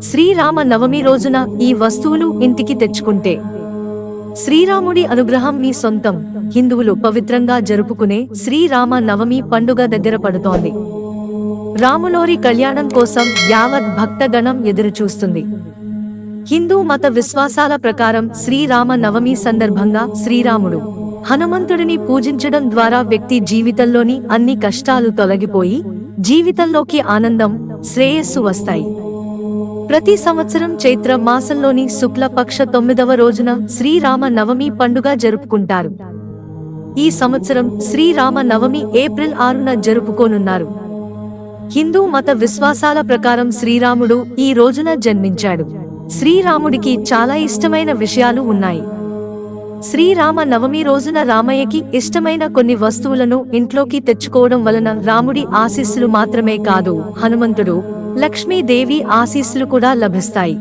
శ్రీరామ నవమి రోజున ఈ వస్తువులు ఇంటికి తెచ్చుకుంటే శ్రీరాముడి అనుగ్రహం మీ సొంతం. హిందువులు పవిత్రంగా జరుపుకునే శ్రీరామ నవమి పండుగ దగ్గర పడుతోంది. రాములోరి కళ్యాణం కోసం యావత్ భక్తగణం ఎదురుచూస్తుంది. హిందూ మత విశ్వాసాల ప్రకారం శ్రీరామ నవమి సందర్భంగా శ్రీరాముడు హనుమంతుడిని పూజించడం ద్వారా వ్యక్తి జీవితంలోని అన్ని కష్టాలు తొలగిపోయి జీవితంలోకి ఆనందం, శ్రేయస్సు వస్తాయి. ప్రతి సంవత్సరం చైత్ర మాసంలోని శుక్ల పక్ష 9వ రోజున శ్రీరామ నవమి పండుగ జరుపుకుంటారు. ఈ సంవత్సరం శ్రీరామ నవమి ఏప్రిల్ 6న జరుపుకోనున్నారు. హిందూ మత విశ్వాసాల ప్రకారం శ్రీరాముడు ఈ రోజున జన్మించాడు. శ్రీరాముడికి చాలా ఇష్టమైన విషయాలు ఉన్నాయి. శ్రీరామ నవమి రోజున రామయ్యకి ఇష్టమైన కొన్ని వస్తువులను ఇంట్లోకి తెచ్చుకోవడం వలన రాముడి ఆశీస్సులు మాత్రమే కాదు, హనుమంతుడు, లక్ష్మీదేవి ఆశీస్సులు కూడా లభిస్తాయి.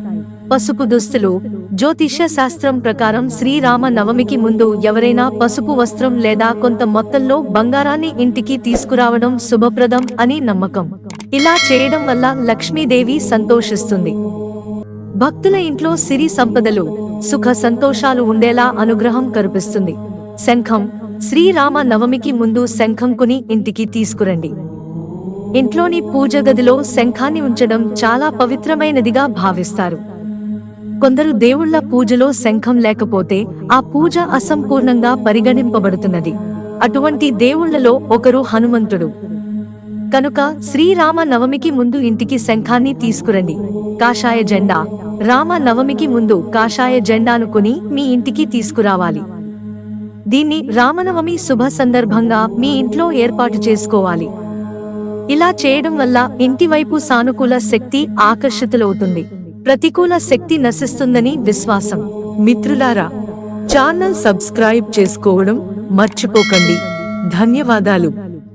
పసుపు దుస్తులు. జ్యోతిష్య శాస్త్రం ప్రకారం శ్రీరామ నవమికి ముందు ఎవరైనా పసుపు వస్త్రం లేదా కొంత మొత్తంలో బంగారాన్ని ఇంటికి తీసుకురావడం శుభప్రదం అని నమ్మకం. ఇలా చేయడం వల్ల లక్ష్మీదేవి సంతోషిస్తుంది. భక్తుల ఇంట్లో సిరి సంపదలు, సుఖ సంతోషాలు ఉండేలా అనుగ్రహం కరుపిస్తుంది. శంఖం. శ్రీరామ నవమికి ముందు శంఖం కొని ఇంటికి తీసుకురండి. ఇంట్లోని పూజ గదిలో శంఖాన్ని ఉంచడం చాలా పవిత్రమైనదిగా భావిస్తారు. కొందరు దేవుళ్ల పూజలో శంఖం లేకపోతే ఆ పూజ అసంపూర్ణంగా పరిగణింపబడుతున్నది. అటువంటి దేవుళ్లలో ఒకరు హనుమంతుడు. కనుక శ్రీరామ నవమికి ముందు ఇంటికి శంఖాన్ని తీసుకురండి. కాషాయ జెండా. రామ నవమికి ముందు కాషాయ జెండాను కొని మీ ఇంటికి తీసుకురావాలి. దీన్ని రామనవమి శుభ సందర్భంగా మీ ఇంట్లో ఏర్పాటు చేసుకోవాలి. ఇలా చేయడం వల్ల ఇంటి వైపు సానుకూల శక్తి ఆకర్షితులవుతుంది, ప్రతికూల శక్తి నశిస్తుందని విశ్వాసం. మిత్రులారా, ఛానల్ సబ్స్క్రైబ్ చేసుకోవడం మర్చిపోకండి. ధన్యవాదాలు.